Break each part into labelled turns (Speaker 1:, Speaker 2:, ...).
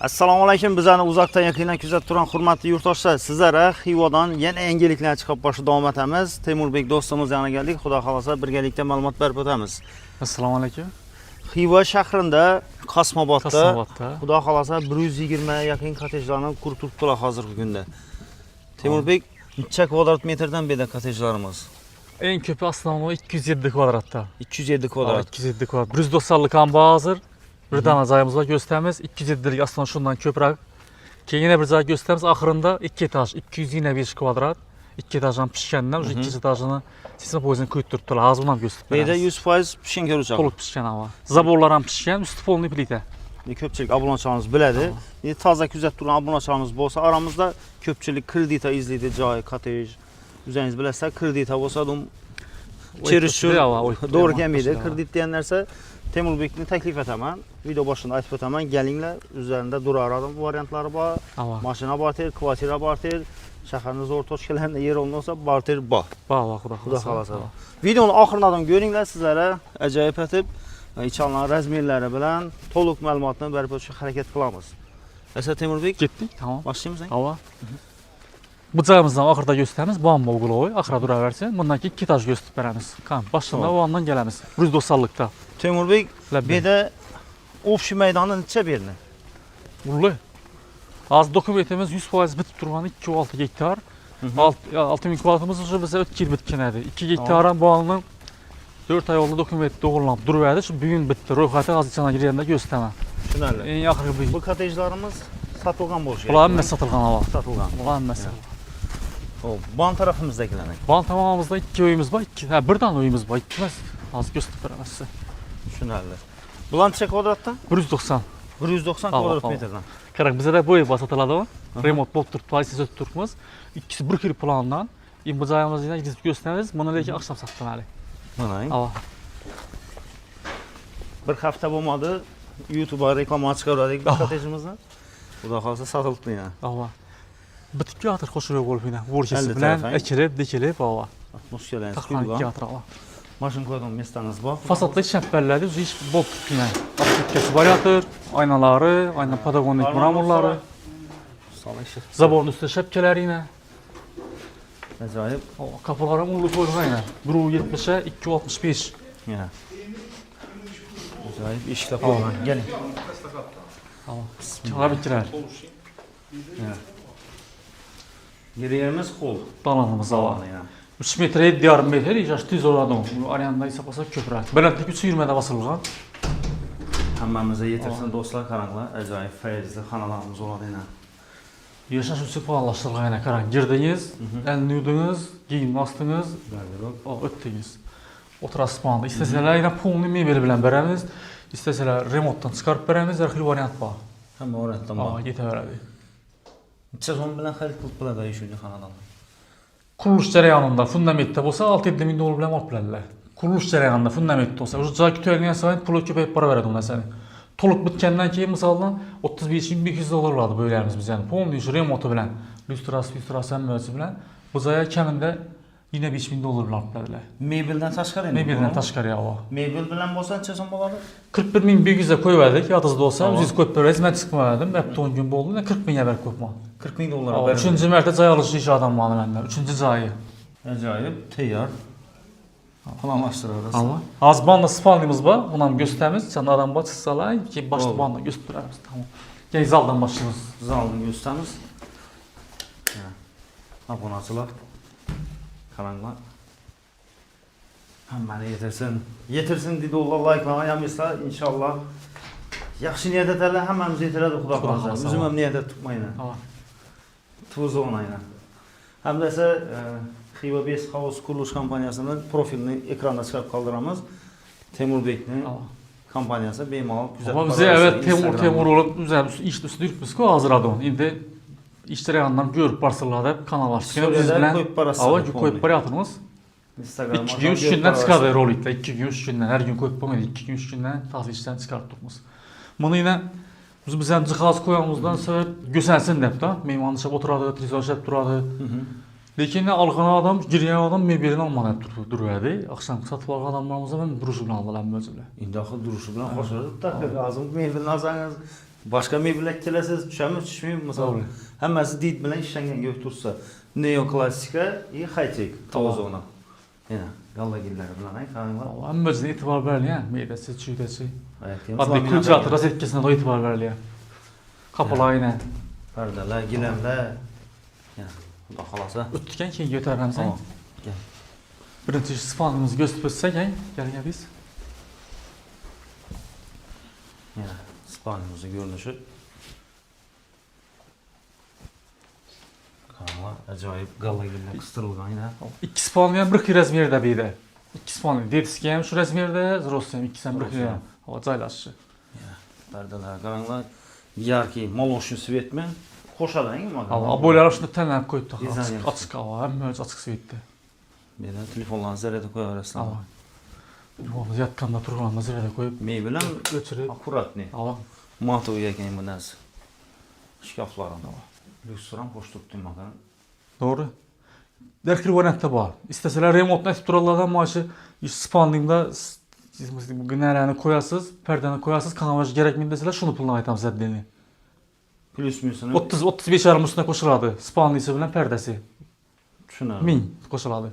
Speaker 1: Assalomu alaykum. Bizlarni uzoqdan yaqindan kuzatib turgan hurmatli yurtdoshlar, sizlarga Xivodan yana yangiliklar chiqib borishni davom etamiz. Temurbek do'stimiz yana keldik. Xudo xolasa birgalikda ma'lumot berib o'tamiz.
Speaker 2: Assalomu alaykum.
Speaker 1: Xiva shahrida, Qasmobodda, Xudo xolasa 120 ga yaqin kottejlarni qurib turibdilar hozirgi kunda. Temurbek, necha kvadrat metrdan beda kottejlarimiz?
Speaker 2: En ko'pi astronomi 207 kvadratda.
Speaker 1: 207 kvadrat.
Speaker 2: 207 kvadrat. 190lik ham bor hozir. Bir dana joyimiz var gösterimiz 207'lik aslında şundan köprek. Yine bir joy gösterimiz ahırında 2 etaj 225 kvadrat. 2 etajdan pişkenden уже 2 etajını sizin boyunca kuyutturdular. Az bundan gösterip
Speaker 1: Beyde 100% pişen görəcək.
Speaker 2: Poluk pişken ama. Zaborlar ham pişken, üstü polni plita.
Speaker 1: Köpçülük abonaçılarımız belədir. Taza küzət duran abonaçılarımız bolsa aramızda köpçülük kredita izləyir, joy, kotej. Üzəriniz biləsə kredita bolsa çerişir. Doğru gəlməyir. Kredit deyənlərsə Temurbekni təklif etəmən, video başında aytıb etəmən, gəlinglər, üzərində durardım variantları var, maşına barter, kvartira barter, şəhəriniz orta ölkələrində yer olunursa barter var. Xuda xalasa. Videonun axırından görünlər sizlərə əcayib etib, içanların rəzmirləri bilən toluq məlumatını bərpa üçün hərəkət qılamız. Əsə Temurbek,
Speaker 2: getdik, tamam.
Speaker 1: Başlayımız.
Speaker 2: Bu cayımızdan axırda göstərimiz bamba uğulu, axıra dura versin. Bundan ki 2 etaj göstərib verəmiz. Başında o andan gələmiz. 190'lıqda.
Speaker 1: Temurbek, bir də ofşi meydanı neçə birini?
Speaker 2: Ulu. Az dokumentimiz 100% bitib durğanı 2,6 gektar. 6000 kvadratımız bizə ötkir bitkənədir. 2 gektarın bu anının 4 ay oldu dokument doğrulanıb duruverdi. Şimdi bugün bitdi. Royxatı az içana girəndə göstərmə.
Speaker 1: Şunlarla.
Speaker 2: En axırı
Speaker 1: bu kotejlarımız satılğan boş.
Speaker 2: Bunlar həmmə satılğan hava.
Speaker 1: Satılğan.
Speaker 2: Bunlar həmmə satılğan.
Speaker 1: Ban tarafımızdakilərin.
Speaker 2: Ban tamamımızda 2 oyumuz var. Bir dənə oyumuz var. 2 az göstərib verəməz sizə.
Speaker 1: Şunlarla. Bulan neçə kvadratda?
Speaker 2: 190.
Speaker 1: 190 kvadrat metrdən.
Speaker 2: Qaraq bizə də bu ev satıladı. Remont bob turub, paysiz ötürtmüz. İkisi bir kiri plandan. İmbacayımız yine gidip göstəririz. Bunu leki axşam satdılar.
Speaker 1: Mana. Bir hafta olmadı. YouTube'a reklama çıxardık kotejimizdə. Bu da xalsa satıldı yəni.
Speaker 2: Allah. Bitki atır xoşuruq olub yenə. Vorkesi bilən əkilib, dikilib, Allah.
Speaker 1: Atmosferləriniz
Speaker 2: qıyılan.
Speaker 1: Maşın koyduğum mestanız var.
Speaker 2: Fasadda şəmpəllədir, iş bol tutqiylə. Aplikası variatör, aynaları, ayna patagonik mramorları. Zaborun üstü şəpkələri ilə.
Speaker 1: Acayip.
Speaker 2: Kapıları mullu koyduğu ilə. 1.70'e 2.65.
Speaker 1: Yəni. Acayip işlə qoyulan. Gəlin.
Speaker 2: Bismillah. Bitkilər.
Speaker 1: Yerimiz xol.
Speaker 2: Dalanımız var. 3 metre 7,5 metre yaş düz oradan. Arayanda hesaplasaq köprək. Beləntlik 320'də basılğan.
Speaker 1: Həmməmizə yetirsin dostlar, qaranqlar. Acayip fəyizli xanalarımız oladı ilə.
Speaker 2: Yaşaş üçün planlaşdırılğan ilə qaran. Girdiniz, əlini yudunuz, giyinini astınız, ötdünüz. Oturasmanında. İstəsələr ilə pulunu mebeli bilən bərəmiz, istəsələr remontdan çıxarıb bərəmiz, ərxil variant var.
Speaker 1: Həmmə variantdan var.
Speaker 2: Yetə verədi.
Speaker 1: Sezon bilən xərid qılıb bilə da işini xanadan.
Speaker 2: Quruluş cərəyanında fundamentdə olsa 6-7 min dolar bilən var bilərlər. Quruluş cərəyanında fundamentdə olsa, cay kütüyəliyən sahib pulu köpəyib para verədi ona səni. Toluq bitkəndən ki, misaldan 35-200 dolarlardı böylərimiz biz yəni. Polni iş remontu bilən, lüstrası əmməci bilən, bu caya kəmində yine 5.000 dolar bilərlər.
Speaker 1: Mebeldən taşqar yəni?
Speaker 2: Mebeldən taşqar ya o.
Speaker 1: Mebel bilən olsa neçə son boladı?
Speaker 2: 41.100'ə qoy verdik, yadınızda olsa, 100 qoyub verdik, mən çıxma verdim, həbdə 10 gün boldu, 40.000 əvvəl qoyma.
Speaker 1: 40.000 dolara verir.
Speaker 2: 3-cü mərtə cay alışı iş adam var məndən, 3-cü cayı.
Speaker 1: Acayip, teyyar. Planlaşdırırız.
Speaker 2: Az banda spalnimiz var, buna göstərimiz, sən adam bax çıxsalar ki, başlı banda göstərərimiz. Tamam. Gəl zaldan başlayırız.
Speaker 1: Zaldan göstərimiz. Abonacılar. Qaranqlar. Həmməni yetirsin. Yetirsin dedi Allah like'lama yapmışsa inşallah. Yaxşı niyyət edərlər, həmməmiz yetirədik Xuda xalasa. Üzüm niyyət tutmayın. Tuzu ona ilə. Həm də isə Xiva Base House quruluş kompaniyasının profilini ekranda çıxarıb qaldıramız. Temurbek'nin kompaniyası bemal güzel.
Speaker 2: Ama bize evet Temur olup iş üstü biz ko hazırladı onu. İndi işleri yandan görüp parçalarda kanal açtık. Biz bilen koyup para atırmız. 2 gün 3 gündən çıxardı rolikdə. 2 gün 3 gündən, hər gün koyup qoymadı. 2 gün 3 gündən taze işdən çıxartdığımız. Bunu yine bizden cihaz koyamızdan sonra göstersin deyib da. Meymanı şəb oturadı, televizyon şəb duradı. Lakin alğan adam, girən adam mebelini almadan dururdu. Axşam satıb alğan adamlarımıza mən duruşu bilan aldılar mövcülə.
Speaker 1: İndi axı duruşu bilan xoşurdu da lazım mebelini alsanız Başqa mebellər keləsiz, düşəmir, düşməyim. Məsələn, həmməsi did bilən işlənən götürsə, neoklasika, high-tech, tavazona. Yəni, yalla gillər bilən, kanallar.
Speaker 2: Həmməcə etibar verilən, meydəsi, çüydəsi. Adlı kültürə rozetkasına da etibar verilən. Qapılar ilə.
Speaker 1: Pərdələr, giləmlər. Yəni, bu da xalasa.
Speaker 2: Ötdükən ki, götürərəm sən.
Speaker 1: Gəl.
Speaker 2: Birinci spanımızı göstərsək, gəl biz.
Speaker 1: Yəni, spanımızın görünüşü. Kanallar, acayip qalla gillər qıstırılğan ilə.
Speaker 2: 2 spanım bir razmerdə bir-də. 2 spanım, detski hem şu razmerdə, zrostem 2 sən bir yəni. O caylaşışı.
Speaker 1: Pərdələr, qaranlar, yarki, moloshin svetmi. Xoşadan mı?
Speaker 2: Allah, boylar arasında tənlər qoyub taxaq. Açıq hava, həmməcə açıq svetdə.
Speaker 1: Belə telefonlarını zərədə qoya verəsən.
Speaker 2: Allah. Yolumuz yatkanda turğanında zirədə qoyub.
Speaker 1: Meyvələn
Speaker 2: götürüb.
Speaker 1: Akuratni.
Speaker 2: Allah.
Speaker 1: Matı uyarkən bu nəz. Şkaflarım da var. Lüksüram, hoş tutdum baxın.
Speaker 2: Doğru. Dərkli variantda var. İstəsələr remotla etib durarlardan maaşı spanlıyımda bu günərəni qoyarsınız, pərdəni qoyarsınız, kanavacı gərəkməyən desələr şunu puluna aytam zəddini.
Speaker 1: Plus minusunu.
Speaker 2: 30-35 yarım üstünə qoşuladı. Spanlıyısı bilən pərdəsi.
Speaker 1: Şuna.
Speaker 2: 1000 qoşuladı.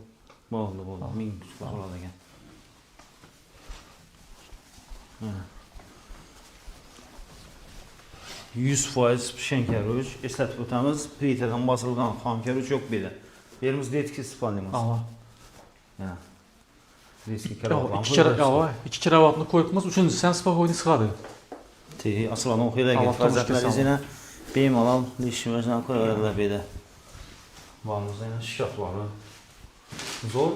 Speaker 1: Bağlı, 1000 qoşuladı gən. 100% pişən kərüc, eslatib ötəmiz, plitədən basılğan xam kərüc yox belə. Yerimiz detki spanlıyımız.
Speaker 2: Allah.
Speaker 1: Yəni, detki kərəvatlarımız.
Speaker 2: 2 kərəvatını qoyubumuz, 3-cü sən spakoyni çıxadı.
Speaker 1: Tehi, asılanı oxuyla gəl, fərzətlər izinə beyim alan, lişiməclə qoy verədilər belə. Bağımızda yəni şikafları. Zor,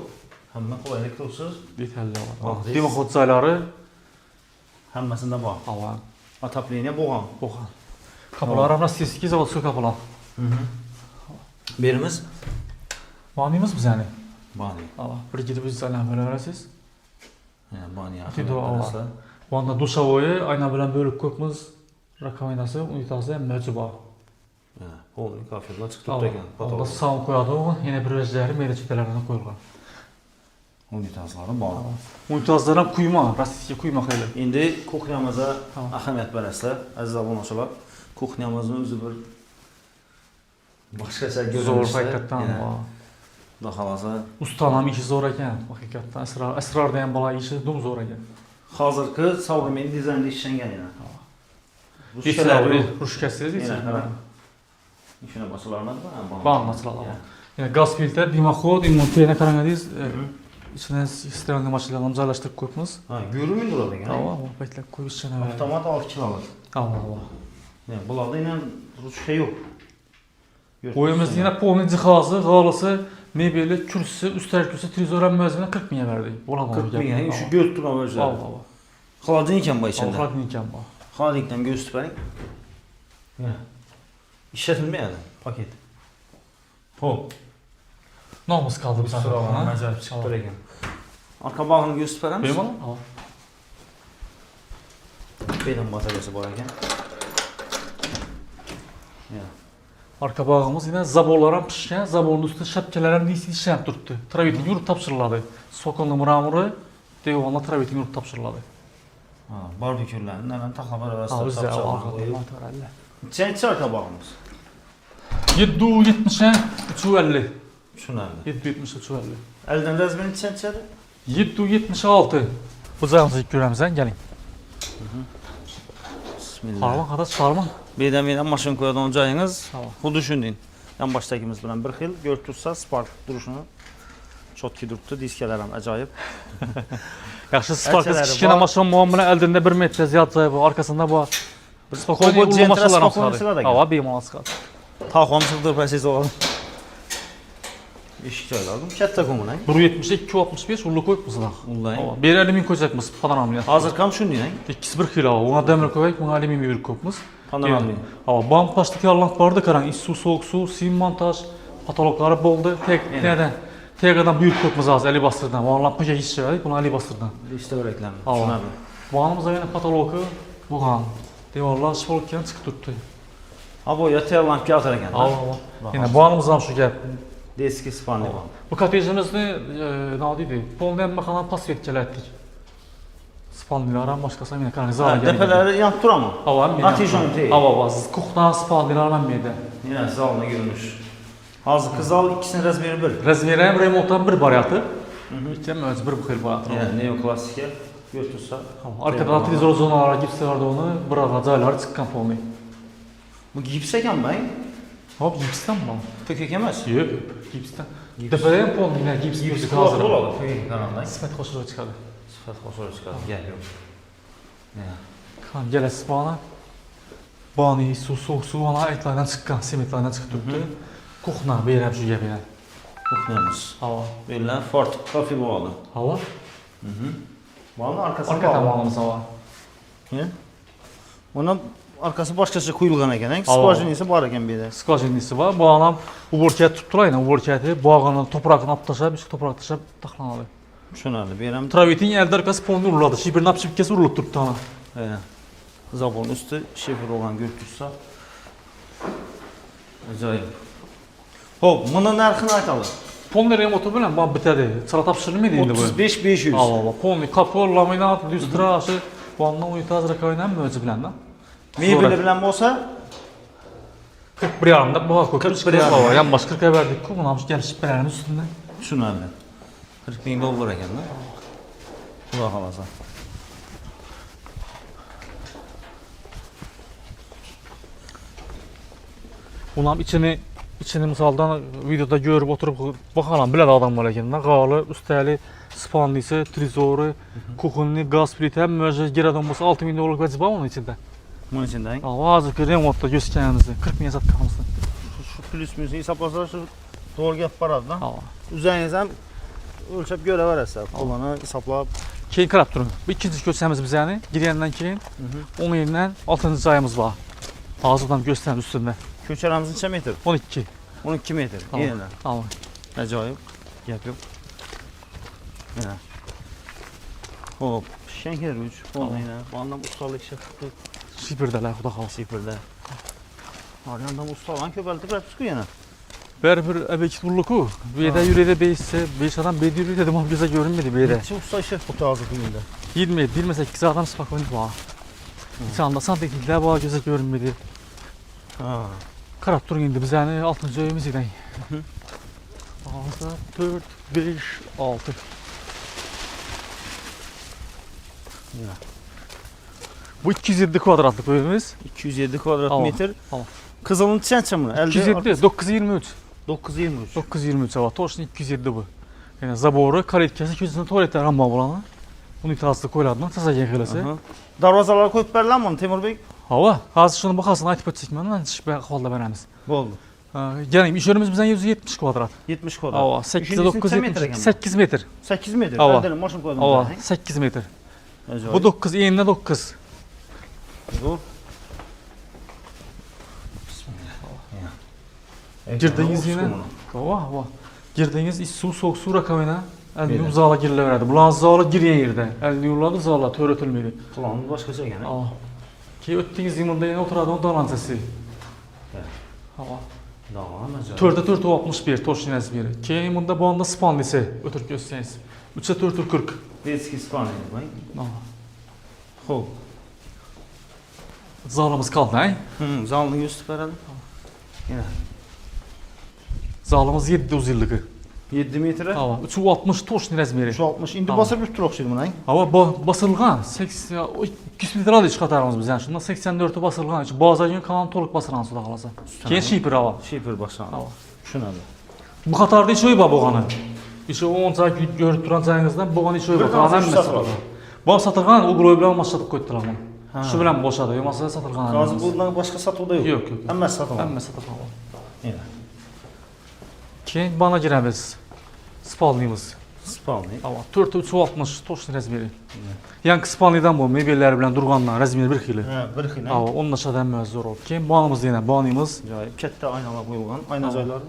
Speaker 1: həmmə qolaylık olsuz.
Speaker 2: Detəlli var. Demə xodcayları.
Speaker 1: Həmməsində bax.
Speaker 2: Allah.
Speaker 1: Atapleniyə boğan.
Speaker 2: Boğan. Kapılar amnastiski zavodçu kapılar.
Speaker 1: Birimiz?
Speaker 2: Baniyimiz mi yani?
Speaker 1: Bani.
Speaker 2: Allah. Bir gidip biz zaten böyle öğrensiz.
Speaker 1: Yani bani
Speaker 2: yaxın. Vanda duşavoyu ayna bilen bölük koyupmuz. Rakovinası, unitazı hem mevcuba.
Speaker 1: Onun kafirler çıktı tutayken.
Speaker 2: Onda sağım koyadı o, yine bir özleri meyre çetelerine koyulgan.
Speaker 1: Unitazları bağlı.
Speaker 2: Unitazlara kuyma, rasistiye kuyma xeyli.
Speaker 1: İndi kuxnyamıza əhəmiyyət verəslər, əziz abonaçılar. Kuxnyamızın özü bir başqa əsər görünüşsə.
Speaker 2: Zor həqiqətən var.
Speaker 1: Daxalaza.
Speaker 2: Ustanam işi zor ekan, həqiqətən. Əsrar deyən bala işi dum zor ekan.
Speaker 1: Hazırki savrumen dizaynda işləngan yəni.
Speaker 2: Yetkiləri ruşkəsiz yetkiləri.
Speaker 1: İşinə basılarlar var.
Speaker 2: Bağlanmaçılar. Yəni qaz filtr, dimoxod, inverterə qaranqadız. İçine sterilli maçlarını caylaşdırıb qoyubumuz.
Speaker 1: Görünmür orada yəni.
Speaker 2: Allah, beklək qoyub içine.
Speaker 1: Avtomat 6 kiloluk.
Speaker 2: Allah.
Speaker 1: Yəni bunlarda ilə ruşka yox.
Speaker 2: Boyumuz yine polni cihazı, qalısı, mebeli, kürsüsü, üstəlik kürsüsü, televizora müəzzinə 40 miyə verdik.
Speaker 1: 40 miyə, şu göz turan özləri.
Speaker 2: Allah.
Speaker 1: Xaladinlikən var içində.
Speaker 2: Xaladinlikən var.
Speaker 1: Xaladinlikdən göz tüpərik. İşlətilməyədir, paket. Hop.
Speaker 2: Namus qaldı bu
Speaker 1: Sıra var, məzərib çıxıb durayken. Arka bağını göz tüpərəm.
Speaker 2: Benim alam?
Speaker 1: Beyin bataryası barayken.
Speaker 2: Arka bağımız yine zaborlara pişken, zaborun üstünde şapkelerin neyse işlem tuttu. Travetin yurt tapşırladı. Sokonlu muramuru, devanla travetin yurt tapşırladı.
Speaker 1: Barbekürlərin nələ taxlabar arasında
Speaker 2: bizdə
Speaker 1: tapşırladı qoyub. Çənçi arka bağımız?
Speaker 2: 770'e 350.
Speaker 1: 350.
Speaker 2: 770 350.
Speaker 1: Əldən rəzməni çənçədir?
Speaker 2: 776. Bucağımızı görəmizən, gəlin.
Speaker 1: Bismillah.
Speaker 2: Harman, qada çıxarman.
Speaker 1: Birdən maşın koyada oncayınız, bu düşündün. Yan başdakimiz bilən bir xil, görtürsə Spark duruşunu çotki durdu, diskələrim acayip.
Speaker 2: Yaxşı, Spark'ın kiçikənə maşın muamına əldində 1 metrə ziyad zayıbı, arkasında bu. Spokojni ulu maşınlarına çıxardı. Hava beyman çıxardı.
Speaker 1: Taxvam çıxdır, presiz olalım. Eşikçi aylardım, kəttə qomun,
Speaker 2: 1.70'e 2.65 ulu koyup mısın?
Speaker 1: Ullay.
Speaker 2: Bir alümin koyacakmız, panoramlı.
Speaker 1: Hazır kam şunu deyən?
Speaker 2: 2-1 kilo, ona demir koyup, buna alümin bir koyupmuz.
Speaker 1: Panoramlı.
Speaker 2: Bam taşdaki yarlant vardı karan, iç su, soğuk su, sim montaj, patologları boldu. Teqadan büyük koyupmuz az, Ali Bastır'dan. Onlarla pıca hiç verdik, bunu Ali Bastır'dan.
Speaker 1: İşte öyrəkləmdir, şuna bir.
Speaker 2: Bu anımızda yine patologu, bu qan. Devarlar şifolukyan çıxıb tutdu.
Speaker 1: Ha bu yatı yarlant ki atar eken.
Speaker 2: Yine bu anımızdan şu gəl.
Speaker 1: Deski spanli var.
Speaker 2: Bu kotejimizni, nə deyildi, polnayan məxanan pasvet gələtdik. Spalnilardan başqası yine kanı zala gəlir.
Speaker 1: Depeleri yan dur ama.
Speaker 2: Hava mı?
Speaker 1: Natijon değil.
Speaker 2: Hava vazız. Kuxdan spalnilardan mıydı?
Speaker 1: Yine zalına görünür. Hazır kızal ikisini razmeri bir.
Speaker 2: Razmerəm remontdan bir variantı. İçəm məcbur bu xil variantı.
Speaker 1: Yani neoklasike götürsə.
Speaker 2: Arkadan televizor zonalara gipsi vardı onu, burada cayları çıxqan polni.
Speaker 1: Bu gipseken ben.
Speaker 2: Hop gipsdən mi?
Speaker 1: Pökek emez.
Speaker 2: Yox, gipsdən. Dəfələyəm polni, nə gips gözü hazır.
Speaker 1: Oladı pökek kanaldan.
Speaker 2: İsmət xoşluğa çıxadı.
Speaker 1: Sıfat hoşuna çıkardı. Gel yok. Ne?
Speaker 2: Kan gələsi bana. Bani, su ona etlərdən çıxqan, sementlərdən çıxıb tutdu. Qoxuna verirəm şu gəbinə.
Speaker 1: Kokmuyoruz.
Speaker 2: Hava.
Speaker 1: Verilen Ford kafi bu alı.
Speaker 2: Hava?
Speaker 1: Valla arkası
Speaker 2: Arka tamamımız hava.
Speaker 1: Ne? Ona arkası başkası kuyulğana gelen.
Speaker 2: Hava.
Speaker 1: Spajın ise var eken bir de.
Speaker 2: Skajinlisi var. Bu anam uborkət tutturayla, uborkəti bağını, toprağını aptaşa, bir toprak taşa taxlanalı.
Speaker 1: Şunarlı verem.
Speaker 2: Travetin əldə arkası polni uruladı. Şibirin apşibkəsi urulub tutdu tana.
Speaker 1: Aynen. Zabonun üstü şefer olan götürsə. Acayip. Hop, bunun narxını aytalım.
Speaker 2: Polni remotu bilən bax bitədi. Çala tapşırılmıydı indi bu.
Speaker 1: 35-500.
Speaker 2: Allah, polni kapı, laminat, lüstraşı, bu andan uyutaz rakayla möcü bilən də.
Speaker 1: Mebeli bilen olsa
Speaker 2: 41 yarımda bu hak
Speaker 1: 41 yarım.
Speaker 2: hava. Yan başqa 40 verdik ki, bunu almış gəlişib belənin üstündə.
Speaker 1: şunarlı. 40 bin dolar eken de. Kulak alasa.
Speaker 2: Bunun içini misaldan videoda görüb oturup baxaram biləd adam var ekan. Qalı, üstəli, spandisi, trizoru, kuxunni, gaz pliti, həm möcə geradan olsa 6000 dolar vəcib var onun içində.
Speaker 1: Bunun içinden.
Speaker 2: Allah hazır remontda göstərənizi 40 min satqanımızda.
Speaker 1: Şu plus müziği hesaplasa şu doğru gap var adına.
Speaker 2: Allah.
Speaker 1: Üzerinizden ölçüp göre verəsə. Olanı hesapla.
Speaker 2: Keyin qarab durun. Bu ikinci göstərimiz bizəni. Girəndən keyin 10 ildən 6-cı ayımız var. Hazırdan göstərim üstündə.
Speaker 1: Köçəramızın neçə metr?
Speaker 2: 12.
Speaker 1: 12 metr.
Speaker 2: Tamam.
Speaker 1: Yenə.
Speaker 2: Allah.
Speaker 1: Acayip. Gap yok. Yenə. Hop. Şenker 3. Oldu yine. Bu anlam ustalık işe tuttuk.
Speaker 2: Şibirdələr, xuda xalsı.
Speaker 1: Sifirde. Aryandan usta olan köpəltib rəb çıxı yenə.
Speaker 2: Bər bir əvvəlki bulluku. Beydə yürədə beysə, 5 adam beydə yürədə dedim ama gözə görünmedi beydə.
Speaker 1: Neçə usta işe tuttu ağzı günündə.
Speaker 2: 28 adam spakojnik var. İnsanda santikliklər var, gözə görünmedi.
Speaker 1: Ha.
Speaker 2: Qarab durun indi bizəni 6-cı öyümüz idək. 6, 4, 5, 6.
Speaker 1: Ya.
Speaker 2: Bu 207 kvadratlıq öyümüz.
Speaker 1: 207 kvadrat
Speaker 2: Tamam,
Speaker 1: metr.
Speaker 2: tamam.
Speaker 1: Kızılın çən bunu?
Speaker 2: 207, 923.
Speaker 1: 923.
Speaker 2: 923 hava, точно 207 bu. Yəni zaboru, kalitkəsi, köçəsində tualetlər amma bulanı. Bunu itirazlı koyladın, təzə yəqiləsi.
Speaker 1: Darvazaları koyup verlər mi onu Temur Bey?
Speaker 2: Hava, hazır şunu baxasın, aytıb çəkməni, mən şübhə xalda verəmiz.
Speaker 1: Oldu.
Speaker 2: Gəlin, iş yerimiz bizdən 170 kvadrat.
Speaker 1: 70 kvadrat.
Speaker 2: Hava, 8, 9, 70, 8 metr.
Speaker 1: 8 metr.
Speaker 2: Hava.
Speaker 1: Verdelim maşın koydum.
Speaker 2: Hava, 8 metr.
Speaker 1: Acayip.
Speaker 2: Bu 9, enində 9.
Speaker 1: Dur.
Speaker 2: Girdiniz yine. Hava, hava. Girdiniz, su, soğuk su rakamına. Əlini zala girilə verədi. Bulan zala girən yerdə. Əlini yurladı, zala törətülməydi.
Speaker 1: Planımız başqaca gene.
Speaker 2: Ki ötdüyünüz yımında yine oturadı, o dalancası. Hava.
Speaker 1: Davan acayip.
Speaker 2: 4'e 4 o 61, torşun əzbiri. Ki yımında bu anda spanlisi ötürüb göstəyiz. 3'e 4 40.
Speaker 1: Vetski İspanya'ydı bay. Hop.
Speaker 2: Zalımız qaldı, hə?
Speaker 1: Zanlı göstərib verəlim. Yine.
Speaker 2: Zalımız 700 illıqı.
Speaker 1: 7 metre.
Speaker 2: Hava, 360 torşun əzbiri.
Speaker 1: 360. İndi
Speaker 2: Tamam.
Speaker 1: basır bir tur oxşaydı buna.
Speaker 2: Hava basılğan, 200 metre alı çıxatarımız biz. Yəni şundan 84'ü basılğan üçün baza gün kalan toluk basılan suda qalacaq. Keyin şipir hava.
Speaker 1: Şifir başlan.
Speaker 2: Hava.
Speaker 1: Şunadır.
Speaker 2: Bu qatarda iş öy boğanı. İşte o onca görüp duran cayınızdan boğanı iş öy
Speaker 1: Bir
Speaker 2: boğanı.
Speaker 1: tanesi satılır.
Speaker 2: Bu satılğan o qroybilan maşatıb qoydular bunu. Şu bilən boşadı, yoxsa satılğan.
Speaker 1: Qazı bundan başqa satıldı yox.
Speaker 2: Yox.
Speaker 1: Əmmə satılır.
Speaker 2: Əmmə satılğan.
Speaker 1: Yenə.
Speaker 2: Keyin bana girəmiz. Spalniyimiz.
Speaker 1: Spalni.
Speaker 2: Hava 4-360 toşun rəzmeri. Yəni spalnidən bu mebelləri bilən durğanla rəzmeri bir xili.
Speaker 1: Hə, bir xilə.
Speaker 2: Hava onun aşağıdan müəzzor olub. Keyin banımız yenə banımız.
Speaker 1: Acayip. Kətdə aynalar qoyulğan. Aynacaylar.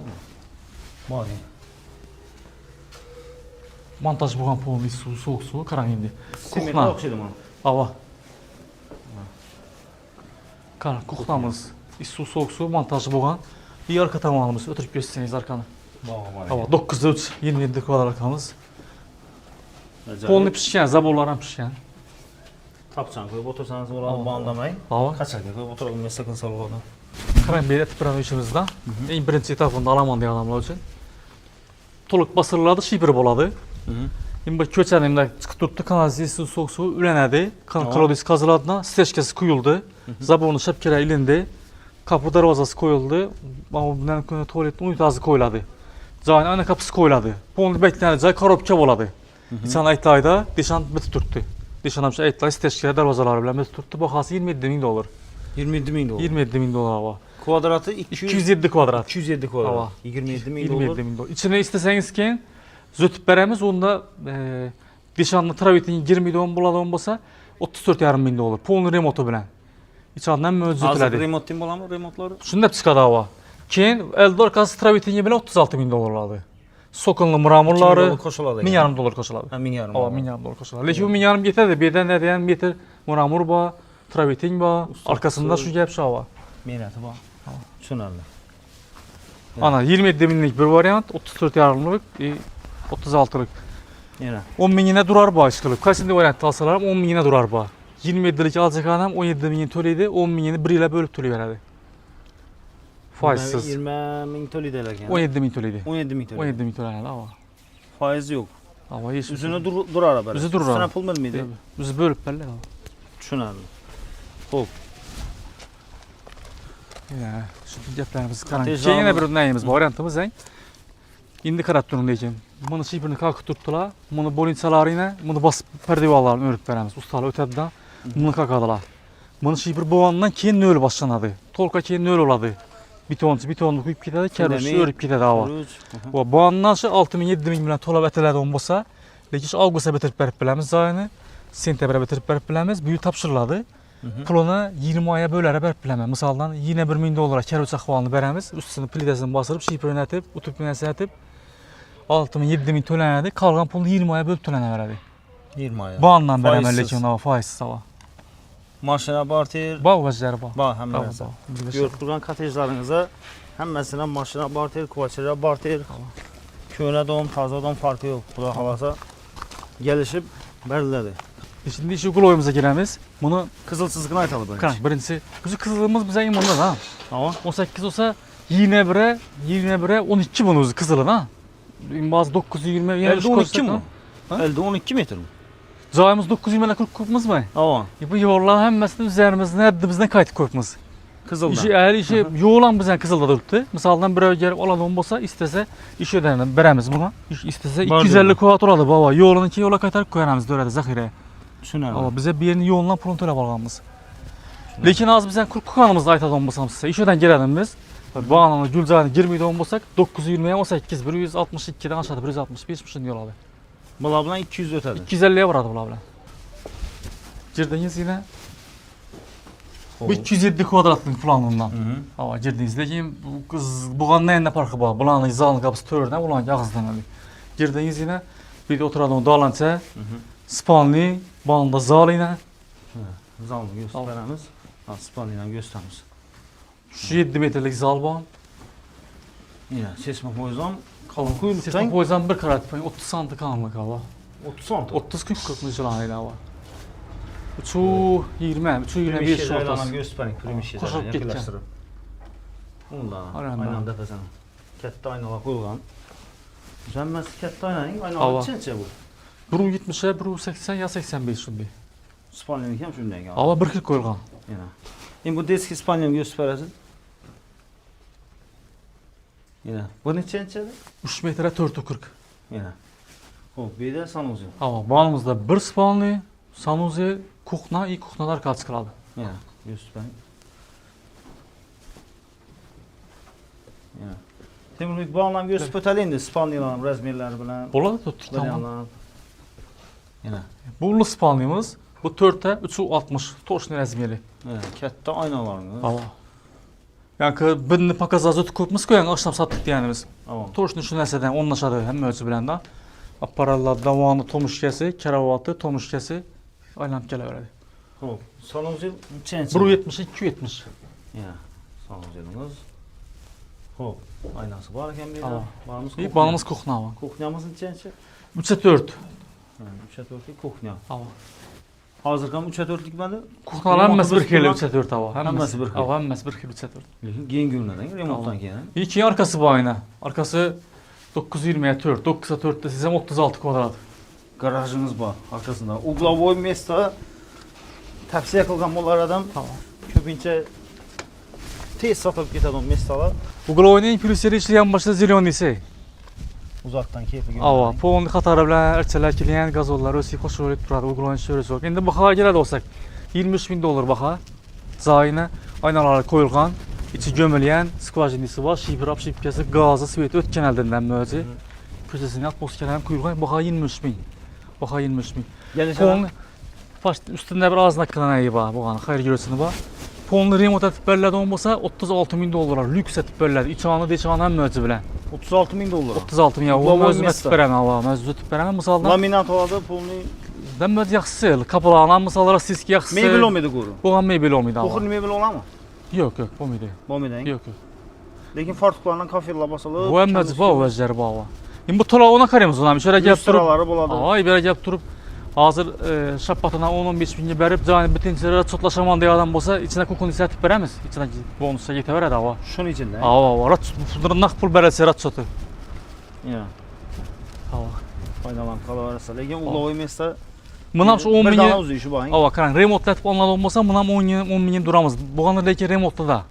Speaker 1: Mali.
Speaker 2: Montaj buğan polni su, soğuk su, qaran indi.
Speaker 1: Sementə
Speaker 2: Kuxna.
Speaker 1: oxşaydı bunu.
Speaker 2: Hava. Qaran kuxnamız. Su, soğuk su, montaj buğan. Bir arka tamamımız ötürüb göstərsəniz arkanı. Hava 9'da 3, 27 kvadrat arkamız. Polni pişkən, zaborlardan pişkən.
Speaker 1: Tapçanı koyup otursanız oranı bağlamayın.
Speaker 2: Hava.
Speaker 1: Kaçarga koyup oturalım ve sakın salıqada.
Speaker 2: Qarang, beri etib işimizdə. Eng birinchi etapında alaman degan adamlar üçün. To'liq basiriladi, shibr bo'ladi. Endi bu ko'chanimda chiqib turibdi, kanalizatsiya suvi ulanadi. Kolodez qaziladidan, stechkasi quyildi. Zaboni shapkira ilindi. Kapı darvozasi qo'yildi. Mana bundan keyin tualetning unitazi qo'yiladi. Joyning ana kapısı qo'yiladi. Polni beklanadi, joy korobka bo'ladi. Inson aytlayda deshan bitib turibdi. Deshan ham shu aytlar stechkira darvozalari bilan bitib turibdi. Bahasi $27.000.
Speaker 1: 27.000 dolar.
Speaker 2: $27.000 var.
Speaker 1: Kvadratı
Speaker 2: 207 kvadrat.
Speaker 1: 207 kvadrat.
Speaker 2: Hava.
Speaker 1: 27.000 dolar.
Speaker 2: $27.000. İçine isteseniz ki zötüp beremiz onda dişanlı travitin 20 milyon bulalım olsa $34.500 dolar. Polni remotu bilen. İçinden mövcutladı.
Speaker 1: Azı remont tim bolamı remontları?
Speaker 2: Şunda çıkadı hava. Keyin Eldor kası travitin bile $36.000 dolarladı. Sokunlu mramorları $1.500 koşuladı.
Speaker 1: Ha, $1.500.
Speaker 2: Hava $1.500 koşuladı. Lekin bu $1.500 yeterdi. Birden ne diyen metre mramor ba, travitin ba, arkasında şu gap şu hava.
Speaker 1: Mehnati bor. Tushunarli.
Speaker 2: Ana 27.000'lik bir variant, 34.5'lik, 36'lik.
Speaker 1: Yana.
Speaker 2: 10 mingine durar bu aşkılık. Kaçıncı variant alsalarım 10 mingine durar bu. 27'lik alacak adam 17.000 töleydi, 10 mingini 1 ile bölüp töley veradi. Faizsiz.
Speaker 1: 20.000 töley dedik yani.
Speaker 2: 17.000 töleydi.
Speaker 1: 17.000 töley.
Speaker 2: 17.000 töleydi ama.
Speaker 1: Faiz yok.
Speaker 2: Ama hiç.
Speaker 1: Üzünü durar haber.
Speaker 2: Üzü durur.
Speaker 1: Üstüne pul mıydı?
Speaker 2: Üzü bölüp belli ama.
Speaker 1: Tushunarli. Xo'p.
Speaker 2: Ya, şu gaplarimiz qarang. Keyinə bir nəyimiz bor, variantımız eng. İndi qarab turun lekin. Bunu şibrini qalqıb tutdular. Bunu bolinçalarıyla, bunu basıb perdevalarını örüp veremiz. Ustalar ötədidən bunu qaqadılar. Bunu şibir boğandan keyin nöl başlanadı. Tolka keyin nöl oladı. Betonlu quyub ketadi, kərbəşi örüp ketadi hava. O boğandan şu 6.000-7.000 bilan tolab ətələdi on bolsa, lekin şu avqusta bitirib berib bilamiz zayını. Sentyabrə bitirib berib bilamiz. Bu tapşırıladı. Pulunu 20 aya bölərə bərib biləmə. Misaldan yine $1.000 kərbəç axvalını berəmiz. Üstünü plitəsini basırıb, şifrəni ətib, utubini ətib 6.000-7.000 tölənədi. Qalğan pulunu 20 aya bölüb tölənə verədi.
Speaker 1: 20 aya.
Speaker 2: Bağla berəmə lekin hava faizsiz hava.
Speaker 1: Maşına barter.
Speaker 2: Bağ vəcləri bağ.
Speaker 1: Bağ həmməsə. Görüb duran kotejlarınıza həmməsinə maşına barter, kvaçerə barter. Köhnə dom, taza dom farkı yox. Bula havasa gəlişib bərlədi.
Speaker 2: Şimdi işi qoloyumuza girəmiz. Bunu
Speaker 1: Kızıl çizgini aytalı böyle.
Speaker 2: qarang, birincisi bizim qızılımız bizə imandadır ha.
Speaker 1: Tamam.
Speaker 2: 18 olsa 21'e 12 bunu özü kızılın ha. Bazı 920
Speaker 1: Elde 12 mi? Elde 12 metre mi?
Speaker 2: Cayımız 920'le 40 kopmaz mı?
Speaker 1: Tamam.
Speaker 2: Bu yolların həmməsini üzerimizdən, həddimizdən qayıtıb qoyubmuz.
Speaker 1: Kızıldan.
Speaker 2: İşi, əgər işi yoğulan bizdən Kızılda durubdu. Misaldan bir ev gəlib alan olmasa, istəsə iş ödəndən berəmiz buna. İstəsə 250 kvadrat oladı baba. Yolunu ki yola qaytarıb qoyaramiz dörədə zaxirəyə.
Speaker 1: Düşünərəm.
Speaker 2: Amma bizə bir yerini yolundan pulunu tölə balğamız. Lekin az bizdən kukanımızda aytad olmasam sizə. İş ödən gələdin biz. Bağlanı, Gülcanı 20'de olmasak 920'ye 18, 162'den aşağıda 165 mişin yol abi.
Speaker 1: Bunlardan 200 ötədir.
Speaker 2: 250'ye varadı bunlar bilen. Girdiniz yine. Bu 207 kvadratlık planından. Ama girdiniz lekin bu kız buğanın nəyində farkı var? Bulanın zalın kapısı törünə, bulanın ağızdan öyle. Girdiniz yine. Bir de oturadan dağlança. Spanli, bağında zal ile.
Speaker 1: Zalını göstərəmiz. Span ilə göstərəmiz.
Speaker 2: Şu 7 metrelik zal bağın.
Speaker 1: Yine sesme poyzam.
Speaker 2: Sesme poyzam bir karat, 30 santim kalınlık hava.
Speaker 1: 30 santim?
Speaker 2: 30-40 mıcılan ile hava. Uçu 20, uçu 21 şortası.
Speaker 1: Göstərik, primiş
Speaker 2: Koşup
Speaker 1: şeyləri
Speaker 2: getken.
Speaker 1: yaklaşdırıb. Ondan,
Speaker 2: Aynen.
Speaker 1: aynen dəfəsən. Kətdə aynalar qoyulğan. Düzənməsi kətdə aynalar,
Speaker 2: Hava.
Speaker 1: aynalar çənçə bu.
Speaker 2: 1.70'e 1.80 ya 85 şimdi.
Speaker 1: Spanyolun hem şundan gəldi.
Speaker 2: Hava 1.40 koyulğan.
Speaker 1: Yine. Şimdi bu deski İspanyol göstərəsin. Yine. Bu ne çənçədir?
Speaker 2: 3 metre 4.40.
Speaker 1: Yine. Hop, bir de sanuzi.
Speaker 2: Hava bağımızda 1 spawnlı, sanuzi, kuxna, ilk kuxnalar kaç kıladı.
Speaker 1: Yine. Göstərin. Yine. Temurluk bağlam göstərin indi Spanyolların rəzmirləri bilən.
Speaker 2: Oladı tuttuk tamam.
Speaker 1: Yine.
Speaker 2: Bu spawnlımız bu 4'te 3'ü 60 toşnu rəzmiri.
Speaker 1: Evet, kətdə aynalarını.
Speaker 2: Hava. Yani ki birini pakazazı tukupmuş koyan akşam sattık diyenimiz.
Speaker 1: Tamam.
Speaker 2: Toşnu şu nəsədən onun aşağı hem ölçü bilən də. Aparallar davanı tomuşkəsi, karavatı, tomuşkəsi aylanıp gələ verədi.
Speaker 1: Hop, sanuzi çənçə.
Speaker 2: 1.70, 2.70.
Speaker 1: Yine. Sanuzilimiz. Hop, aynası var ekan bir
Speaker 2: Tamam.
Speaker 1: Barımız
Speaker 2: Balımız kuxna hava.
Speaker 1: Kuxnyamızın çənçə.
Speaker 2: 3'e 4.
Speaker 1: 3'e 4 kuxnya.
Speaker 2: Hava.
Speaker 1: Hazırkam 3'e 4'lük məndə.
Speaker 2: Kuxnalar həmməsi 1 kilo 3'e 4 hava.
Speaker 1: Həmməsi 1 kilo.
Speaker 2: Hava həmməsi 1 kilo 3'e 4.
Speaker 1: Gen günlərdən remontdan keyin.
Speaker 2: İki arkası bu aynı. Arkası 920'ye 4, 9'a 4'te sizem 36 kvadrat.
Speaker 1: Garajınız var arkasında. Uglovoy место tavsiya qilgan bo'lardim.
Speaker 2: Tamam.
Speaker 1: Ko'pincha tez sotib ketadi o месталар.
Speaker 2: Uglovoyning plyusleri işleyen başta zelyonisi.
Speaker 1: Uzaqdan keyfi
Speaker 2: Ava, polni qatarı bilan erçələr kilən qazollar ösi xoş olub turadi. Uglovoyning şöhrəsi yox. Endi baha gələn olsak 23.000 dollar baha. Zayını aynaları qoyulğan, içi gömülən, skvajinisi var, şifr apşipkası, qazı, sveti ötken əldindən möcü. Köşəsinin atmosferlərini qoyulğan baha 23.000. Baha 23.000. Polni üstündə bir az naklanayı var, bu qanı xeyir görürsünüz var. Polni remont etib bəllədə olmasa 36.000 dollar lüks etib bəllədə. İçanı, deçanı həm möcü bilən.
Speaker 1: 36.000 dollar.
Speaker 2: 36.000 ya. O möcü etib bərəm hava, möcü etib bərəm misaldan.
Speaker 1: Laminat oladı, polni.
Speaker 2: Dən möcü yaxşı, kapılarına misallara siski yaxşı.
Speaker 1: Mebel olmadı quru.
Speaker 2: Bu qan mebel olmadı ama.
Speaker 1: Oxur mebel olar mı?
Speaker 2: Yox, yox, olmadı.
Speaker 1: Olmadı.
Speaker 2: Yox, yox.
Speaker 1: Lekin fartuklardan kafeler basılıb.
Speaker 2: Bu əmməci var, o vəzləri var. İndi bu tola ona qarayımız ona, şöyle gəlib durub.
Speaker 1: Sıraları boladı.
Speaker 2: Ay, belə gəlib durub. Hazır şapatına 10-15 bin bərib, cani bütün içərilərə çotlaşaman deyə adam bolsa, içinə kukun isətib bərəmiz. İçinə bonusa yetə verədi hava.
Speaker 1: Şunun içində.
Speaker 2: Hava, naq pul bərəsi rat çotu.
Speaker 1: Ya.
Speaker 2: Hava.
Speaker 1: Faydalan qalavarsa. Lekin uglovoy место.
Speaker 2: Mınam şu 10
Speaker 1: Bir
Speaker 2: min.
Speaker 1: dana uzun işi var.
Speaker 2: Hava, qaran remontlatıb onladı olmasa, mınam 10 min duramız. Bu qanı lekin remontda da.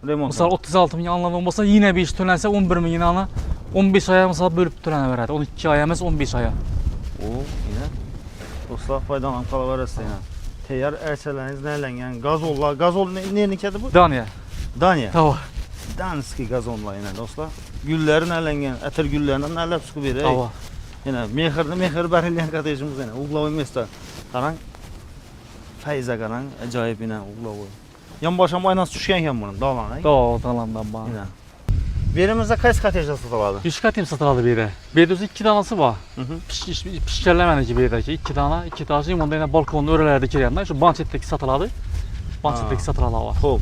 Speaker 1: Remont.
Speaker 2: Misal 36 min anladı olmasa, yine bir iş tölənsə 11 min yine 15 aya misal bölüb tölənə verədi. 12 aya əməz 15 aya.
Speaker 1: O, yine. Dostlar faydalan qalavarsa yəni. Təyər ərsələriniz nələn? Gazollar. Gazol nə nikədir bu?
Speaker 2: Daniya.
Speaker 1: Daniya.
Speaker 2: Hava.
Speaker 1: Danski gazonlar yəni dostlar. Güllərin nələn? Ətir güllərindən nələr çıxıb verir.
Speaker 2: Hava.
Speaker 1: Yəni mexir bəriləyən qardaşımız yəni. Uglovoy место. Qaran fayza qaran acayip yəni uglovoy. Yan başa maynası düşkənkən bunun dağlanı.
Speaker 2: Dalandan bana.
Speaker 1: Yəni. Verimizdə kaç kotejdə satıladı?
Speaker 2: 3 katım satıladı bir de. Bir de 2 tanesi var. Pişkərləmədi ki bir de ki 2 tane, 2 tanesi onda yine balkonun örələrdəki yanında şu bançetdəki satıladı. Bançetdəki satıladı var.
Speaker 1: Xo'p.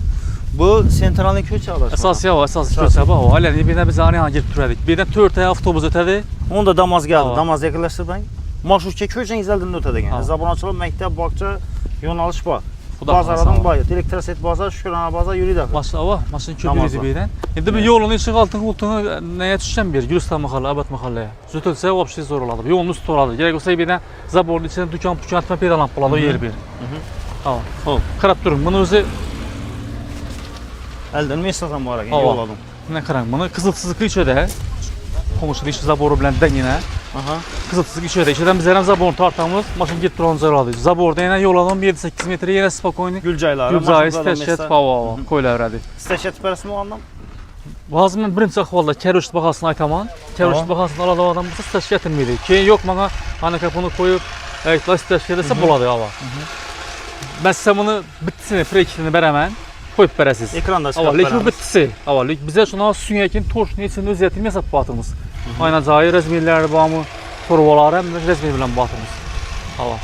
Speaker 1: Bu sentralni köç ağdaş.
Speaker 2: Əsas ya, əsas köçə var. Hələ bir də biz araya girib turadiq. Birdən 4 ay avtobus ötədi.
Speaker 1: Onda Damaz gəldi.
Speaker 2: Hava.
Speaker 1: Damaz yaxınlaşdırdan. Marşrutça köçən izəldən ötədi yəni.
Speaker 2: Hava.
Speaker 1: Zabunaçılıq, məktəb, bağça, yönəlиш var.
Speaker 2: Xuda
Speaker 1: Bazardan bayır. Elektroset bazar, Şükürana bazar yürüyüb axı.
Speaker 2: Maşın köpürüydü birdən. İndi bu yolun işıq altını nəyə düşən bir? Gülistan mahallə, Abad mahallaya. Zötülsə o şey zor oladı. Yolun üstü oladı. Gerek olsa birdən zaborun içində dükan atma pedalanıb buladı o yer bir. Hava.
Speaker 1: Xo'p.
Speaker 2: Qarab durun. Bunu özü
Speaker 1: Əldən mesajdan var yəni
Speaker 2: Hava.
Speaker 1: yolladım.
Speaker 2: nə qarang. Bunu qızılsızlıqlı içədə. Qonşulu işi zaboru biləndən yenə.
Speaker 1: Aha.
Speaker 2: Qızılsızlıq içədə. İçədən biz hərəm zaborunu tartamız. Maşın getib duranca oladı. Zaborda yenə yolladım 7-8 metre yenə spakoyni.
Speaker 1: Gülcayları.
Speaker 2: Gülcayı stəşət hava. Qoyla öyrədi.
Speaker 1: Stəşət pərəsmi o anlam?
Speaker 2: Lazım mən birinci ahvalda kərüşt baxasını aytaman. Kərüşt baxasını alada adam bu stəş gətirməydi. Keyin yox mənə hani kapını qoyub əytla stəş gedəsə buladı hava. Mən sizə bunu bitisini, frekini bərəmən. Koyub bərəsiz.
Speaker 1: Ekranda çıxıb.
Speaker 2: Hava, lekin bu bitisi. Hava, bizə şuna süngəkin torşunu içində öz yetirmə hesab batırmız. Aynacağı rəzmirləri bağımı, torbaları həm rəzmir bilən batırmız. Hava.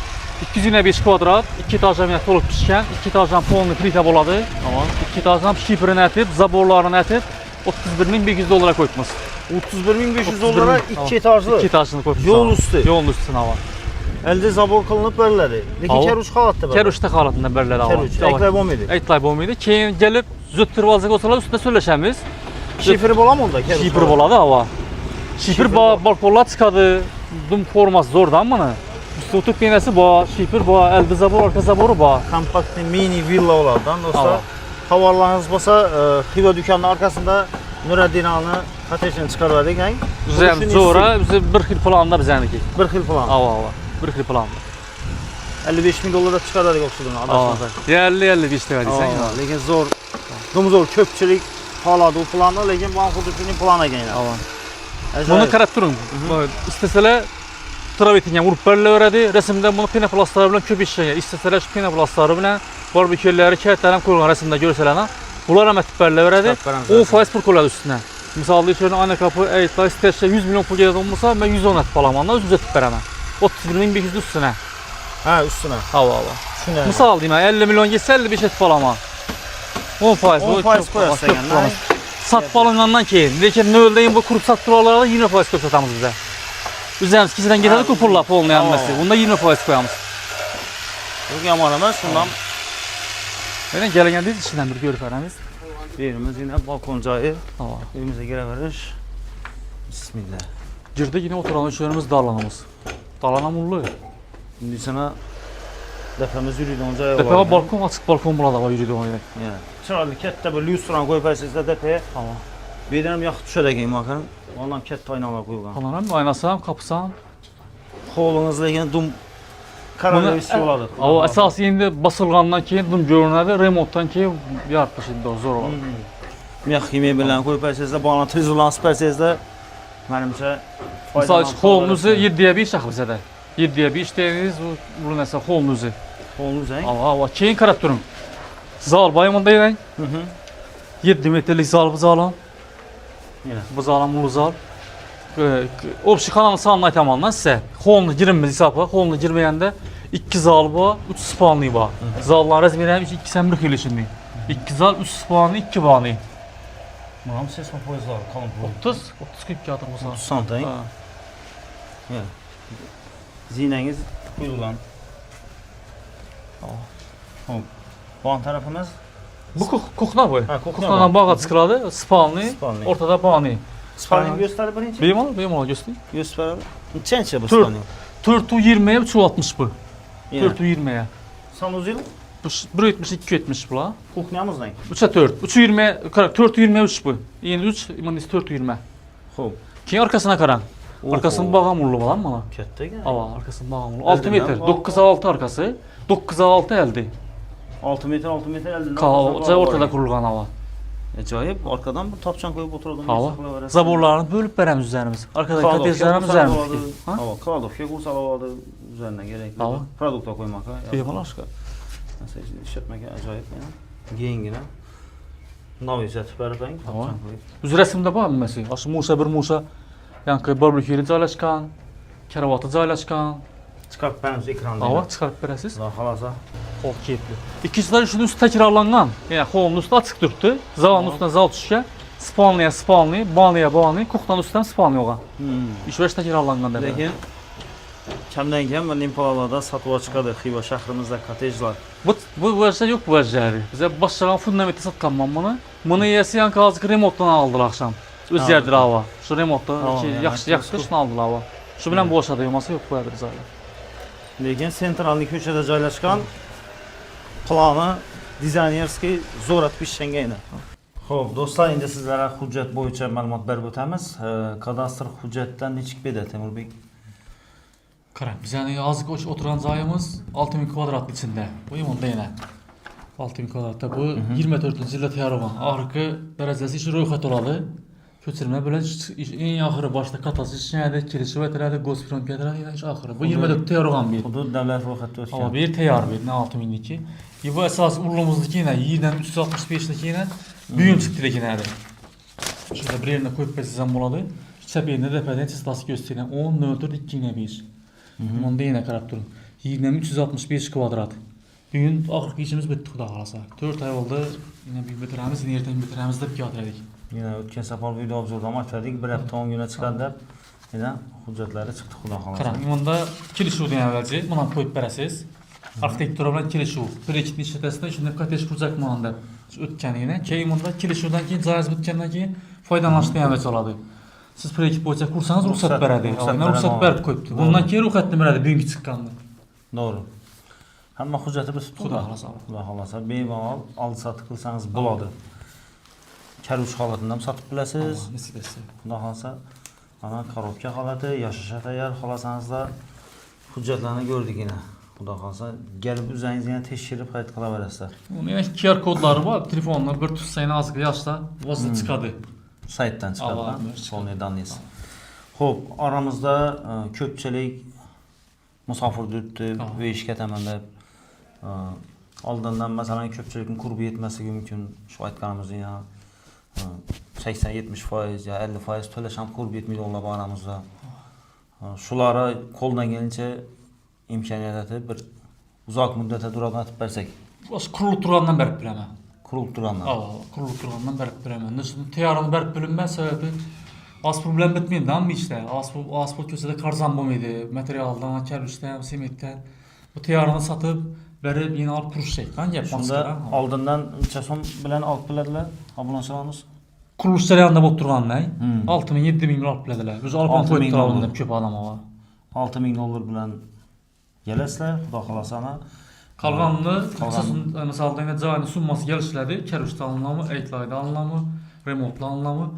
Speaker 2: 205 kvadrat, 2 etajan olub pişkən, 2 etajan polni plita boladı. Hava. 2 etajan şifrini ətib, zaborlarını ətib 31.500 dolara qoyubmuş.
Speaker 1: 31.500 dolara 2 etajlı.
Speaker 2: 2 etajını qoyubmuş.
Speaker 1: Yol üstü.
Speaker 2: Yolun üstüne hava.
Speaker 1: Əldə zabor qılınıb bərilədi. Lekin
Speaker 2: Hava.
Speaker 1: kəruş xalatda bəri.
Speaker 2: Kərüşdə xalatında bərlədi hava.
Speaker 1: Kəruş. Əkləyib olmaydı.
Speaker 2: Əkləyib olmaydı. Keyin gəlib züttür vazıqı oturlar üstündə söyləşəmiz.
Speaker 1: Şifri bolam onda kəruş.
Speaker 2: Şifr boladı hava. Şifr balkonlar çıxadı. Dum forması zordan bunu. Üstü oturup yenəsi bu, şifr bu, əldə zabor, arka zaboru bu.
Speaker 1: Kompakt mini villa olardan dostlar.
Speaker 2: Hava.
Speaker 1: Havarlarınız basa Xiva dükkanının arkasında Nurəddinanı kotejini çıxarırıq.
Speaker 2: Bizə sonra bizə 40 il planında bizəniki.
Speaker 1: 40 il falan.
Speaker 2: Hava. 40 il planında.
Speaker 1: 55.000 dolara çıxarırıq oxşudun adaşınıza.
Speaker 2: 50-50 işte verdisən ya.
Speaker 1: Lekin zor. Dumuzor köpçülük haladı o planda, lekin bankudukinin plana gələn.
Speaker 2: Hava. Bunu qarab durun. İstəsələr travetinə vurub bərlə öyrədi. Rəsmdə bunu penoplastları bilan köp işləyir. İstəsələr şu penoplastları bilan barbeküləri, kətlərin qoyulğan rəsmdə görsələnə. Bunlar əmətib bərlə öyrədi. 10% pul qoyuladı üstünə. Misalda içəridə ana kapı, əytla istərsə 100 milyon pul gələn olmasa, mən 110 ət palamanda özümüzə tip bərəmə. 31.500 üstünə.
Speaker 1: Hə, üstünə.
Speaker 2: Hava.
Speaker 1: Düşünə.
Speaker 2: Misal deyim, 50 milyon getsə 55 ət palama. 10%.
Speaker 1: 10% qoyarsan yəni.
Speaker 2: Satıb alınğandan keyin. Lekin növləyin bu qurup satdıqlarlarda 20% köp satamız bizə. Üzərimiz kisidən gedədik o pulla polunu yanması. Bunda 20% qoyamız.
Speaker 1: Yo'q, yomon emas, shundan
Speaker 2: Yana kelgandiz içinden bir görüp veramiz.
Speaker 1: yerimiz yine balkon joyi.
Speaker 2: Tamam.
Speaker 1: Evimize giraverish. Bismillah.
Speaker 2: Girdik yine oturan üçlerimiz dalanamız. Dalanamurlu.
Speaker 1: Şimdi sana defemiz yürüydiğin joyi var.
Speaker 2: Tepe balkon açık balkon burada var yürüdüğün yer.
Speaker 1: Yani. Chiroyli katta bir lyustran qo'yib qo'ysangizlar tepeye.
Speaker 2: Tamam.
Speaker 1: Bu yerdan ham yoqib tushadi ekan makaron. Ondan katta oynalar qo'yilgan.
Speaker 2: Falan hem aynası hem kapısı hem.
Speaker 1: Hovlingiz lekin dum koronavirus bo'ladi.
Speaker 2: O esas endi basılgandan keyin dum görünadi, remontdan keyin yartmış endi o zor oladi.
Speaker 1: Miyaq yemək bilan qo'yib qo'ysangizlar, bana tezlanib bersangizlar, menimcha
Speaker 2: Misal için hovlunuzu 7'ye 1 şak bize de. 7'ye 1 işleyiniz, bu neyse hovlunuzu.
Speaker 1: Hovlunuz eng.
Speaker 2: Ava, keyin qarab durun. Zal bayımında yeyin. 7 metrelik zal bu zalan.
Speaker 1: Yine.
Speaker 2: Bu zalan bu zal. Opsi kanalın sanını aytamandan size. Hovlunu girinmez hesabı. Hovlunu girmeyende 2 zal bu, 3 spawnlı bu. Zallar razmeri 2 semri kilişindi. 2 zal, 3 spawnlı, 2 bağlı.
Speaker 1: Bunam ses mi poyuzlar? Kalın bu.
Speaker 2: 30 40 kağıt bu zal.
Speaker 1: 30 santim. Yani. Zinangiz qo'yilgan. Hop. Bu tarafımız
Speaker 2: Bu kukna bu.
Speaker 1: Ha, kukna
Speaker 2: Kuknadan bağa çıkıladı. Spawnlı,
Speaker 1: Spawnlı.
Speaker 2: ortada bağlı.
Speaker 1: spaning gösterib birinchi.
Speaker 2: Bemalol göster.
Speaker 1: Gösterib. Nechancha bu
Speaker 2: Tur.
Speaker 1: spaning?
Speaker 2: 420'ye 360 bu.
Speaker 1: Yani.
Speaker 2: 420'ye.
Speaker 1: Son uzun.
Speaker 2: Bu 170 270 bula.
Speaker 1: Kuxnyamiz ne?
Speaker 2: 3'e 4. 320'ye 420'ye 3 bu. Yeni 3, imanisi 420.
Speaker 1: Xo'p.
Speaker 2: Keyin arkasına qaran. Arkasının bağamurlu balan mı?
Speaker 1: Katta ekan.
Speaker 2: Ava, arkasının bağamurlu. 6
Speaker 1: Eldinden
Speaker 2: metr.
Speaker 1: bağ-
Speaker 2: 9'a 6 arkası. 9'a 6 elde.
Speaker 1: 6 metr eldinden.
Speaker 2: Kalca ortada kurulgan hava.
Speaker 1: Acayip. Arkadan bir tapçan koyup oturalım.
Speaker 2: Hava. Zaborlarını bölüp veremiz üzerimiz. Arkadaki katejlerimiz üzerimiz. Ha?
Speaker 1: Hava. Kladovka kursaladı üzerine gerekli.
Speaker 2: Hava.
Speaker 1: Produkta koymak.
Speaker 2: Bemalol aşka.
Speaker 1: Mesela işletmek acayip yani. Giyingine. Navizat berben.
Speaker 2: Hava. Üz resimde var mı mesela? Aşı Musa bir Musa. Yani barbeküyü joylashgan, karavatı joylashgan.
Speaker 1: Çıkarıp benimiz ekranda.
Speaker 2: Hava çıkarıp beresiz.
Speaker 1: Daha halasa.
Speaker 2: Kol keyifli. İkinciler üçün üstü tekrarlangan. Yani kolun üstü açık durdu. Zavalın üstüne zal düşüşe. Spawnlıya, bağlıya, kuktan üstünden spawnlı yoga. 3-5 tekrarlangan demek.
Speaker 1: Lekin kamdan kam va Limpalalarda satıb chiqadi Xiva shahrimizda kottejlar.
Speaker 2: Bu verse yok bu verse. Bize başlayan fundamenti satkan ben bunu. Bunu yesi yankı azıcık remote'dan aldılar akşam. Öz yerdir hava. Şu remote'da yaxşı şunu aldılar hava. Şu bilen boşadı yomasa yok bu yerdir zaten.
Speaker 1: Lekin sentralniy ko'chada joylashgan plani dizaynerskiy zo'r etib ishlangan. Xo'p, do'stlar, endi sizlarga hujjat bo'yicha ma'lumot berib o'tamiz. Kadastr hujjatdan nechik beda Temurbek?
Speaker 2: Qarang, biz yani azıcık oturan zayımız 6000 kvadrat içinde. Bu yomon deyine. 6000 kvadratta bu 24 yılda tayarlanan. Arka derecesi işi ro'yxat oladi. Köçürme bilen en ahırı başta katası işledi, kirişi vetiradi, gospron getiradi, yani ahırı. Bu 24 tayarlanan bir.
Speaker 1: Hudud davlat ro'yxatda o'tgan.
Speaker 2: Ama bir tayar bir, ne 6000'deki. Bu esas urlumuzdaki yine, yerden 365'deki yine büyüm çıktı deki nerede. Şurada bir yerine koyup besizem buladı. Çepeyinde depeden çizlası gösteren 10.4 2.1. Onda yine karab durun. Yerden 365 kvadrat. Bugün ahırki işimiz bitti xuda qalasa. 4 ay oldu. Yine bir bitiramiz, yine erten bitiramiz deb kağıt
Speaker 1: Yine o'tgan safar video obzorda aytdik, bir hafta 10 kunga chiqadi deb. Yine hujjatlari chiqdi xudo xolasa.
Speaker 2: Qarang, bunda kelishuvdan avvalgi buni qo'yib berasiz. Arxitektura bilan kelishuv. Bir ikkita ishlatasiz, shunday kottej qurjakman deb o'tganingdan keyin bunda kelishuvdan keyin joyiz bitgandan keyin foydalanishdan avval oladi. Siz proyekt bo'yicha qursangiz ruxsat beradi. Ruxsat berib qo'yibdi. Bundan keyin ruxsatni beradi bugungi chiqqanda.
Speaker 1: To'g'ri. Hamma hujjati biz
Speaker 2: Xudo xolasa.
Speaker 1: Xudo xolasa bemalol oldi-sotdi qilsangiz bo'ladi. Karush holatini ham sotib bilasiz.
Speaker 2: Nasib etsa.
Speaker 1: Xudo xolasa mana korobka holati, yashashga tayyor xolasangizlar hujjatlarni ko'rdik yine. Xudo xolasa kelib o'zingiz yana tekshirib qayt qilaverasizlar.
Speaker 2: Bunun QR kodları var. Telefonlar bir tutsayın azıcık yaşta vazı çıkadı.
Speaker 1: Saytdan
Speaker 2: Allah,
Speaker 1: chiqadi. Polniy daniyasi. Xo'p, oramizda ko'pchilik musofirda o'tdi, bu ishga ketaman deb oldindan masalan ko'pchilikning qurbi yetmasligi mumkin. Shu aytganimizdek yana 80-70% ya 50% to'lash ham qurbi yetmaydi ular oramizda. Shularni qo'ldan kelincha imkoniyati bir uzoq muddatga duratib bersak.
Speaker 2: Baş kurulup durandan berip bilemem.
Speaker 1: Qurilib turganlar.
Speaker 2: Kurulup durandan berip bilemem. Şimdi teyarını berip bilinmez sebebi az problem bitmeydi ama işte. Asfalt köşede karzan bulmaydı. Materyaldan, kerpiçten, simetten. Bu teyarını satıp berib yeni alıp kuruşacakdan yapmak
Speaker 1: Şunda
Speaker 2: istedim.
Speaker 1: oldindan necha so'm bilan olib biladilar obunachilarimiz?
Speaker 2: Kuruluş jarayonida bo'lib turganlar
Speaker 1: Hmm.
Speaker 2: 6 ming 7 ming olib biladilar. Biz olib
Speaker 1: 6
Speaker 2: qo'yib
Speaker 1: ming
Speaker 2: turganlar
Speaker 1: dollar.
Speaker 2: ko'p odam var.
Speaker 1: 6000 dollar bilan kelasizlar, xudo xolasa ana.
Speaker 2: Kalganını, asasen mesela da joyni summasi kelishiladi. Karuşda alınamı, Eyklayda alınamı, Remote'la alınamı.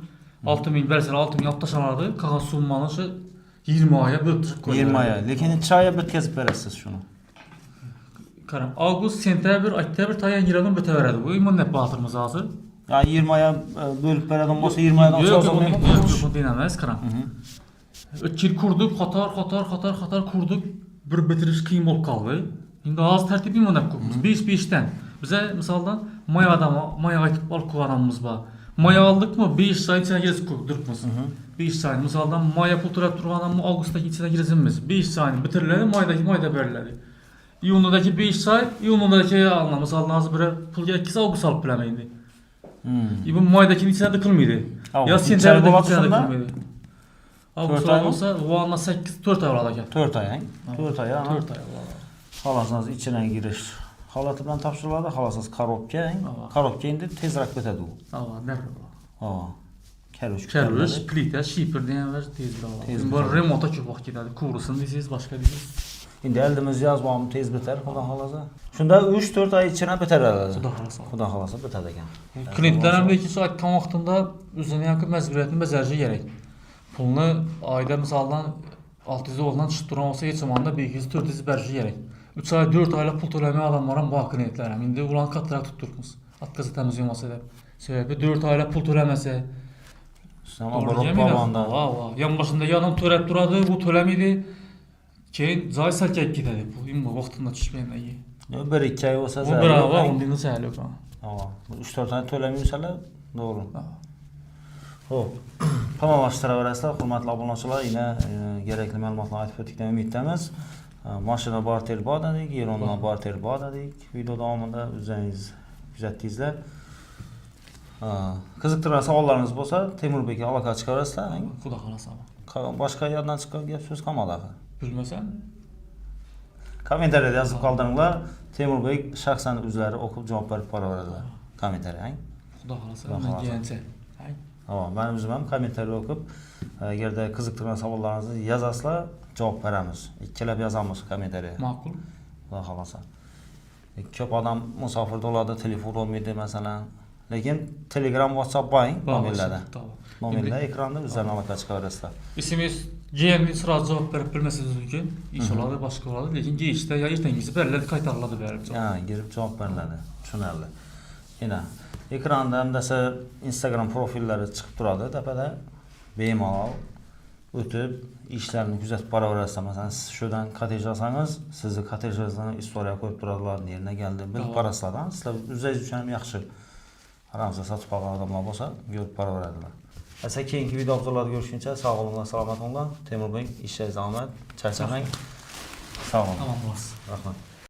Speaker 2: 6 ming bersen 6 ming olib tashlanadi. Qolgan summani shu 20 oyga bo'lib qo'yadi.
Speaker 1: 20 aya. Lekin necha oyga bitkazib berasiz shuni?
Speaker 2: Qaram, avgust, sentyabr, oktyabr tayan yildan bitaveradi. Bu imonat batırımız hozir.
Speaker 1: Yani 20 aya bölüp beradigan bo'lsa 20 ayadan
Speaker 2: Yo'q,
Speaker 1: cho'zilmaymi?
Speaker 2: yo'q, denemeyiz Qaram. 3 yil kurduk, qator kurduk. Bir bitirish qiyin bo'lib qoldi. Endi hozir tartib imonat quramiz. 5-5dan. Bize misaldan may adamı, may aytib olib qo'yganimiz bor. May aldıkmı 5 say içine girip durupmiz. 5 say misaldan maya pul to'lab turganimni avgustdagi içine girizimiz. 5 say bitiriladi, mayda beriladi. İyundaki 5 say, iyundaki alınamı. Misaldan hozir biri pulga 2 avgust olib bilamaydi. Bu maydakini içine dıkılmaydı. Ya sentyabrdaki içine dıkılmaydı. Avgust olsa o anda 4 ay olacak.
Speaker 1: 4 ay, 4 ay ana.
Speaker 2: 4 ay olacak.
Speaker 1: Xalasınız içine giriş. Halatı bilan topshiriladi, xalasınız korobka. Korobka endi tezroq bitadi u.
Speaker 2: Ava, ne
Speaker 1: Ha. Karush.
Speaker 2: Karush, plita, shipper degan var tez bo'ladi. Bu remota ko'p vaqt ketadi. Kursin deysiz, boshqa deysiz.
Speaker 1: Endi eldimiz yozmamiz tez bitar, xudo xolasa. Shunda 3-4 ay ichida bitaradi.
Speaker 2: Xudo xolasa.
Speaker 1: Xudo xolasa bitadi ekan.
Speaker 2: Klientlar ham lekin shu aytgan vaqtında o'zini yoki majburiyatini bajarishi kerak. Pulni oyda misaldan 600 dollardan chiqib turgan bo'lsa, hech zamanda 200-400 berishi kerak. 3 ay 4 oylab pul to'lamay odamlar ham bor klientlar ham. Endi ularni qattiqroq tutib turibmiz. Atkazatamiz olmasa deb. Sebebi 4 oylab pul to'lamasa,
Speaker 1: Sama borib qolganda.
Speaker 2: Yan başında yanım to'lab turadi, bu to'lamaydi. Keyin joy salkayib ketadi. Bu immo vaqtida tushmaydi.
Speaker 1: 1-2 ay bo'lsa,
Speaker 2: Bu bravo, undin sal yo'q.
Speaker 1: Ha, 3-4 ay to'lamaysalar, to'g'ri. Xo'p, tamomlashtiraverasizlar, hurmatli obunachilar. Yana kerakli ma'lumotlarni aytib o'tdikdan umiddamiz. Mashina barter bor dedik, yerondan barter bor dedik. Video davomida o'zingiz kuzatdingizlar. Qiziqtirgan savollaringiz bo'lsa, Temurbekga aloqa chiqarasizlar.
Speaker 2: Xudo xolasa.
Speaker 1: Boshqa yerdan chiqqan gap so'z qolmadi.
Speaker 2: Bilmasam,
Speaker 1: Kommentariyada yozib qoldiringlar. Temurbek shaxsan o'zlari o'qib javob berib boraveradilar. Kommentariy.
Speaker 2: Xudo xolasa, degancha.
Speaker 1: Ha, men o'zim ham kommentariy o'qib, agarda qiziqtirgan savollaringizni yozasizlar, javob beramiz. Ikkilab yozamiz kommentariy.
Speaker 2: Ma'qul.
Speaker 1: Xudo xolasa. Ko'p odam musofirda bo'ladi, telefon olmaydi masalan. Lekin Telegram, WhatsApp bo'ling nomerlarda. Nomerlar ekranda o'zlarini aloqa chiqarasizlar.
Speaker 2: SMS GM'ni sırada cevap verip bilmesiniz mümkün. İş oladı, başka oladı. Lekin geçti ya ertengisi beriladi, qaytariladi berib.
Speaker 1: Ha, girib javob beriladi. Tushunarli. Yana ekranda hamda Instagram profillari chiqib turadi. Tepada bemalol o'tib ishlarni kuzatib boraverasiz. Masalan, siz shudan kotej olsangiz, sizni kotejingizdan istoriya qo'yib turadilar, nerga keldi, bilib borasizlar. Sizlar o'zingiz uchun ham yaxshi. Aramizda sotib olgan odamlar bo'lsa, ko'rib boraveradilar. Asa keyingi video obzorlarda görüşünce sağ olun, salomat olun. Temurbek, ishlaringiz omad, charchamang. Sağ olun.
Speaker 2: Tamam, bolas.
Speaker 1: Rahmat.